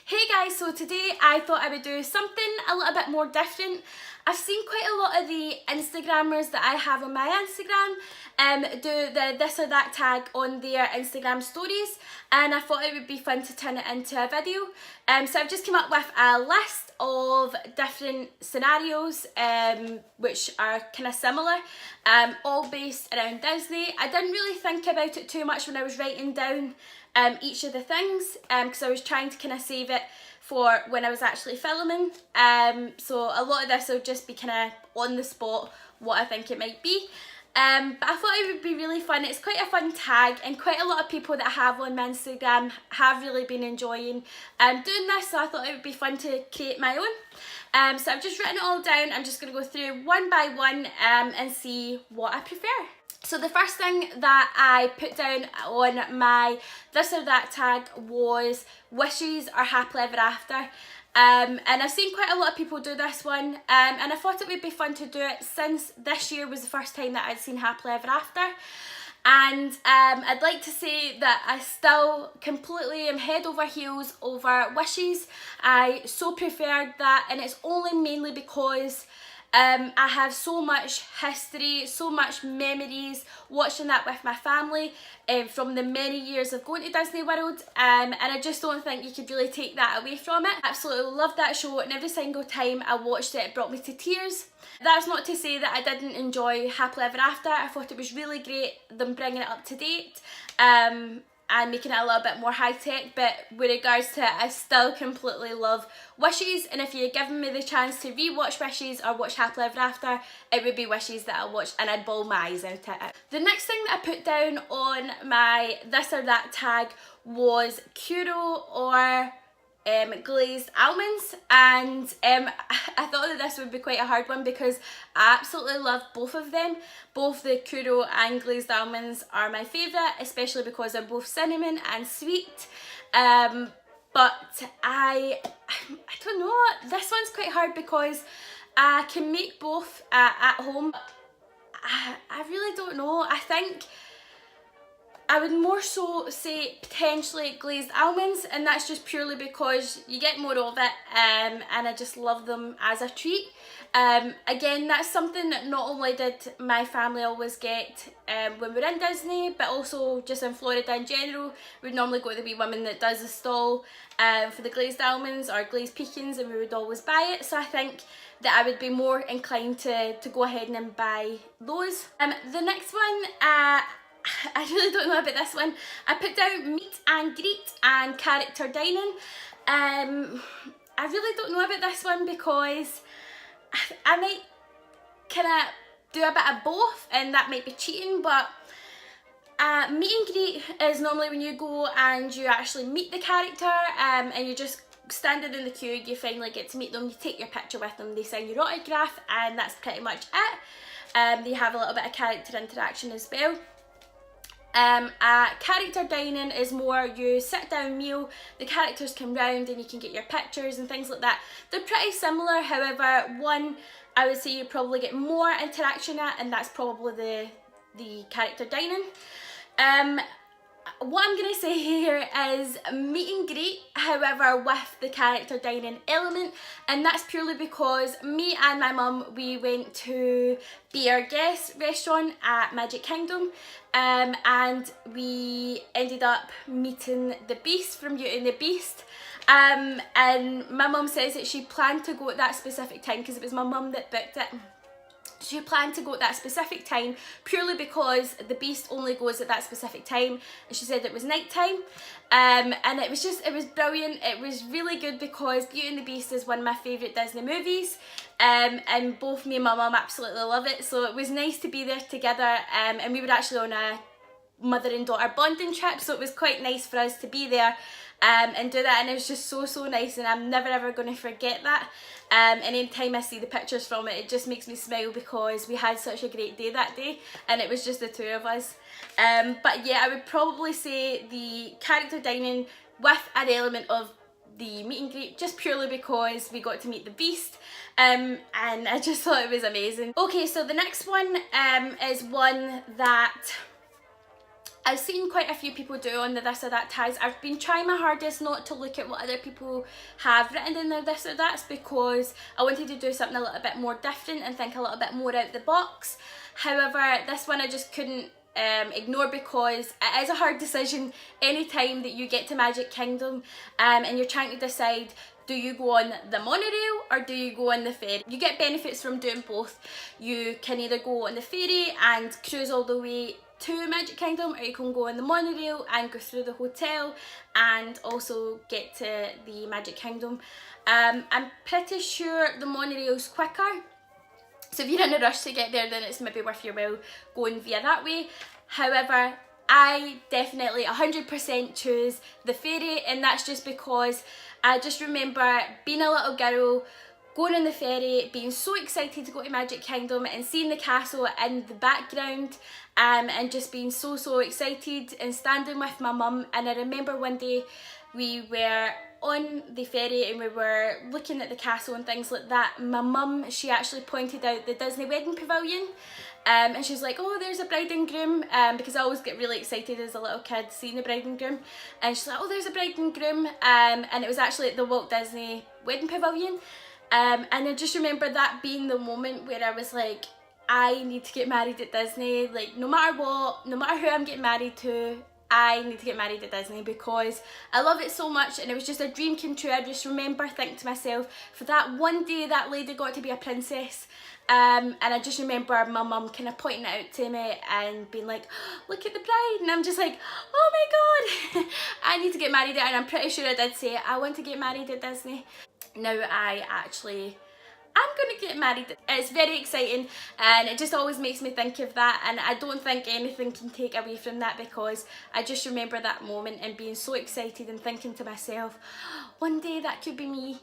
Hey guys, so today I thought I would do something a little bit more different. I've seen quite a lot of the Instagrammers that I have on my Instagram do the this or that tag on their Instagram stories, and I thought it would be fun to turn it into a video. So I've just come up with a list of different scenarios which are kind of similar, all based around Disney. I didn't really think about it too much when I was writing down each of the things because I was trying to kind of save it for when I was actually filming, so a lot of this will just be kind of on the spot what I think it might be, but I thought it would be really fun. It's quite a fun tag and quite a lot of people that I have on my Instagram have really been enjoying doing this, so I thought it would be fun to create my own. So I've just written it all down. I'm just going to go through one by one and see what I prefer. So the first thing that I put down on my this or that tag was wishes or happily ever after. And I've seen quite a lot of people do this one, and I thought it would be fun to do it since this year was the first time that I'd seen happily ever after. And I'd like to say that I still completely am head over heels over wishes. I so preferred that, and it's only mainly because I have so much history, so much memories watching that with my family from the many years of going to Disney World, and I just don't think you could really take that away from it. Absolutely loved that show, and every single time I watched it, it brought me to tears. That's not to say that I didn't enjoy Happily Ever After. I thought it was really great, them bringing it up to date and making it a little bit more high-tech, but with regards to it, I still completely love Wishes, and if you're giving me the chance to re-watch Wishes or watch Happily Ever After, it would be Wishes that I'll watch, and I'd bawl my eyes out at it. The next thing that I put down on my this or that tag was churro or glazed almonds, and I thought that this would be quite a hard one because I absolutely love both of them. Both the churro and glazed almonds are my favourite, especially because they're both cinnamon and sweet, but I don't know, this one's quite hard because I can make both at home. I really don't know. I think I would more so say potentially glazed almonds, and that's just purely because you get more of it, and I just love them as a treat. Again, that's something that not only did my family always get when we're in Disney, but also just in Florida in general. We'd normally go to the wee woman that does a stall for the glazed almonds or glazed pecans, and we would always buy it, so I think that I would be more inclined to go ahead and buy those. The next one, I really don't know about this one. I put down meet and greet and character dining. I really don't know about this one because I might kind of do a bit of both, and that might be cheating, but meet and greet is normally when you go and you actually meet the character, and you're just standing in the queue, you finally get to meet them, you take your picture with them, they sign your autograph, and that's pretty much it. They have a little bit of character interaction as well. Character dining is more you sit down meal, the characters come round and you can get your pictures and things like that. They're pretty similar, however one I would say you probably get more interaction at, and that's probably the character dining. What I'm going to say here is meet and greet, however with the character dining element, and that's purely because me and my mum, we went to Be Our Guest restaurant at Magic Kingdom, and we ended up meeting the Beast from Beauty and the Beast, and my mum says that she planned to go at that specific time because it was my mum that booked it. She planned to go at that specific time purely because the Beast only goes at that specific time, and she said it was night time, and it was brilliant. It was really good because Beauty and the Beast is one of my favourite Disney movies, and both me and my mum absolutely love it, so it was nice to be there together, and we were actually on a mother and daughter bonding trip, so it was quite nice for us to be there and do that, and it was just so nice, and I'm never ever going to forget that. And anytime I see the pictures from it, it just makes me smile because we had such a great day that day, and it was just the two of us. But yeah, I would probably say the character dining with an element of the meet and greet, just purely because we got to meet the Beast, and I just thought it was amazing. Okay, so the next one is one that I've seen quite a few people do on the this or that tags. I've been trying my hardest not to look at what other people have written in their this or that's, because I wanted to do something a little bit more different and think a little bit more out the box. However, this one I just couldn't ignore, because it is a hard decision anytime that you get to Magic Kingdom and you're trying to decide, do you go on the monorail or do you go on the ferry? You get benefits from doing both. You can either go on the ferry and cruise all the way to Magic Kingdom, or you can go on the monorail and go through the hotel and also get to the Magic Kingdom. I'm pretty sure the monorail's quicker, so if you're in a rush to get there, then it's maybe worth your while going via that way. However, I definitely 100% choose the ferry, and that's just because I just remember being a little girl, going on the ferry, being so excited to go to Magic Kingdom and seeing the castle in the background, and just being so excited and standing with my mum. And I remember one day we were on the ferry and we were looking at the castle and things like that. My mum, she actually pointed out the Disney wedding pavilion, and she's like, oh, there's a bride and groom, because I always get really excited as a little kid seeing the bride and groom, and she's like, oh, there's a bride and groom, and it was actually at the Walt Disney wedding pavilion. And I just remember that being the moment where I was like, I need to get married at Disney. Like, no matter what, no matter who I'm getting married to, I need to get married at Disney, because I love it so much, and it was just a dream come true. I just remember thinking to myself, for that one day that lady got to be a princess. And I just remember my mum kind of pointing it out to me and being like, oh, look at the bride, and I'm just like, oh my god, I need to get married at, and I'm pretty sure I did say, I want to get married at Disney. Now I'm gonna get married. It's very exciting, and it just always makes me think of that, and I don't think anything can take away from that, because I just remember that moment and being so excited and thinking to myself, one day that could be me.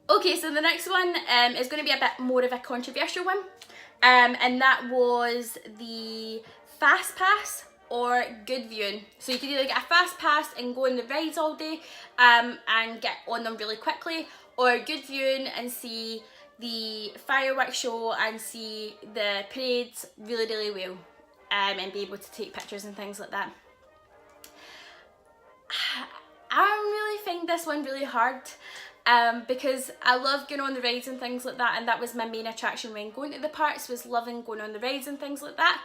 Okay, so the next one is going to be a bit more of a controversial one, and that was the Fastpass or good viewing. So you could either get a fast pass and go on the rides all day and get on them really quickly, or good viewing and see the fireworks show and see the parades really well, and be able to take pictures and things like that. I really find this one really hard, because I love going on the rides and things like that, and that was my main attraction when going to the parks, was loving going on the rides and things like that.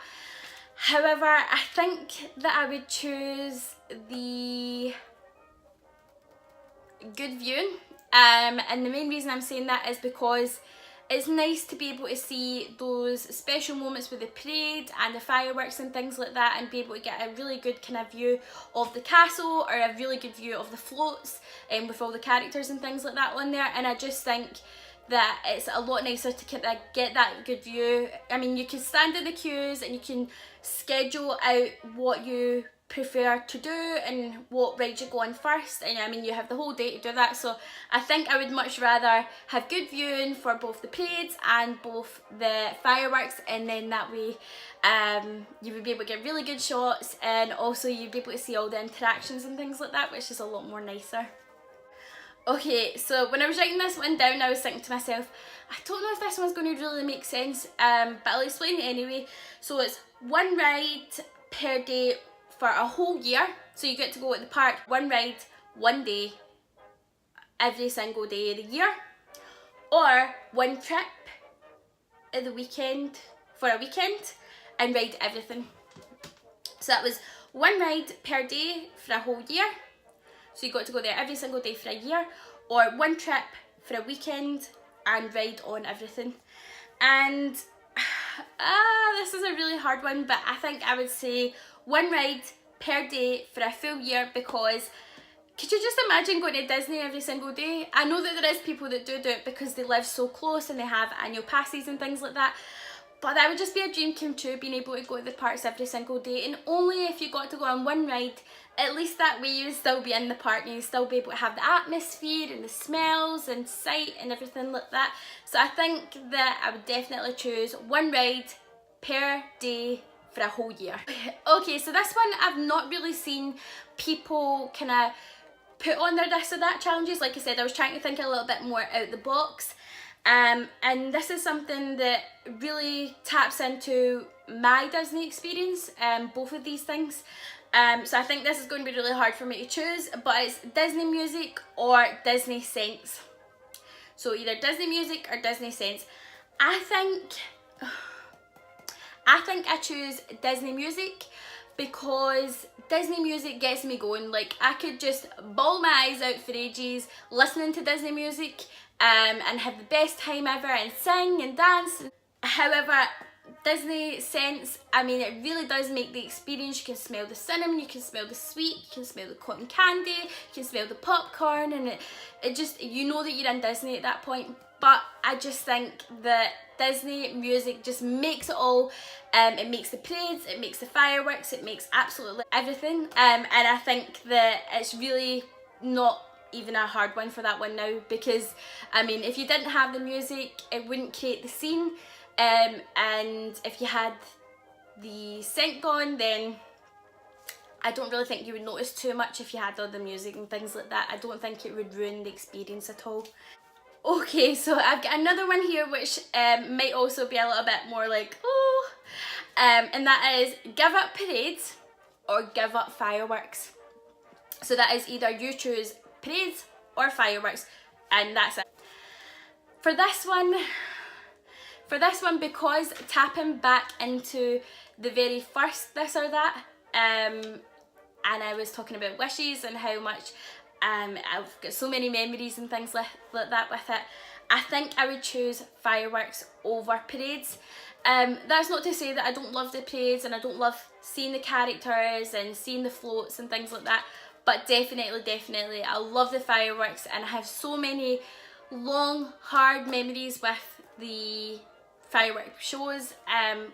However, I think that I would choose the good viewing, and the main reason I'm saying that is because it's nice to be able to see those special moments with the parade and the fireworks and things like that, and be able to get a really good kind of view of the castle, or a really good view of the floats, and with all the characters and things like that on there. And I just think that it's a lot nicer to get that good view. I mean, you can stand in the queues and you can schedule out what you prefer to do and what ride you go on first, and I mean, you have the whole day to do that. So I think I would much rather have good viewing for both the parades and both the fireworks, and then that way you would be able to get really good shots, and also you'd be able to see all the interactions and things like that, which is a lot more nicer. Okay, so when I was writing this one down, I was thinking to myself, I don't know if this one's going to really make sense, but I'll explain it anyway. So it's one ride per day for a whole year, so you get to go at the park one ride, one day, every single day of the year, or one trip at the weekend, for a weekend, and ride everything. So that was one ride per day for a whole year, so you got to go there every single day for a year, or one trip for a weekend and ride on everything. And this is a really hard one, but I think I would say one ride per day for a full year, because could you just imagine going to Disney every single day? I know that there is people that do it because they live so close and they have annual passes and things like that, but that would just be a dream come true, being able to go to the parks every single day. And only if you got to go on one ride, at least that way you would still be in the park and you still be able to have the atmosphere and the smells and sight and everything like that. So I think that I would definitely choose one ride per day for a whole year. Okay, so this one I've not really seen people kind of put on their this or that challenges. Like I said, I was trying to think a little bit more out the box, and this is something that really taps into my Disney experience, both of these things. So I think this is going to be really hard for me to choose, but it's Disney music or Disney scents. So either Disney music or Disney scents. I think I choose Disney music because Disney music gets me going. Like, I could just bawl my eyes out for ages listening to Disney music and have the best time ever and sing and dance. However, Disney scents, I mean, it really does make the experience. You can smell the cinnamon, you can smell the sweet, you can smell the cotton candy, you can smell the popcorn, and it just, you know that you're in Disney at that point. But I just think that Disney music just makes it all. It makes the parades, it makes the fireworks, it makes absolutely everything. And I think that it's really not even a hard one for that one now, because I mean, if you didn't have the music, it wouldn't create the scene. And if you had the scent gone, then I don't really think you would notice too much if you had all the music and things like that. I don't think it would ruin the experience at all. Okay, so I've got another one here which might also be a little bit more like, oh, and that is give up parades or give up fireworks. So that is either you choose parades or fireworks, and that's it. For this one, because tapping back into the very first this or that, and I was talking about wishes and how much I've got so many memories and things like that with it, I think I would choose fireworks over parades. That's not to say that I don't love the parades and I don't love seeing the characters and seeing the floats and things like that, but definitely I love the fireworks, and I have so many long, hard memories with the firework shows,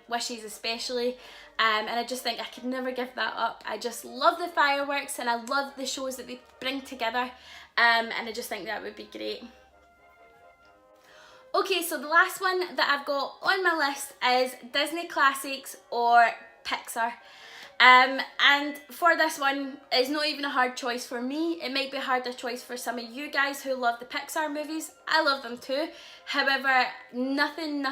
wishes especially, and I just think I could never give that up. I just love the fireworks and I love the shows that they bring together, and I just think that would be great. Okay, so the last one that I've got on my list is Disney classics or Pixar. And for this one, it's not even a hard choice for me. It might be a harder choice for some of you guys who love the Pixar movies. I love them too. However, nothing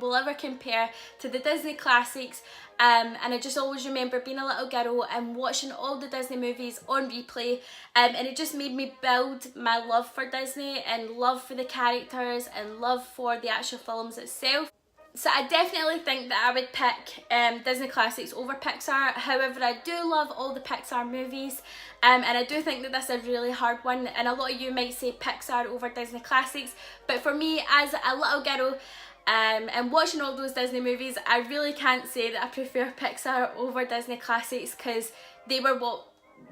will ever compare to the Disney classics. And I just always remember being a little girl and watching all the Disney movies on replay, and it just made me build my love for Disney and love for the characters and love for the actual films itself. So I definitely think that I would pick Disney classics over Pixar. However, I do love all the Pixar movies, and I do think that this is a really hard one, and a lot of you might say Pixar over Disney classics, but for me as a little girl and watching all those Disney movies, I really can't say that I prefer Pixar over Disney classics, because they were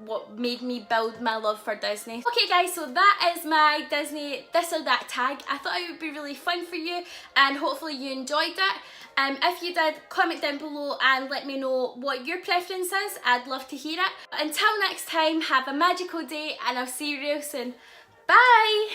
what made me build my love for Disney. Okay guys, so that is my Disney this or that tag. I thought it would be really fun for you, and hopefully you enjoyed it. If you did, comment down below and let me know what your preference is. I'd love to hear it. Until next time, have a magical day, and I'll see you real soon. Bye!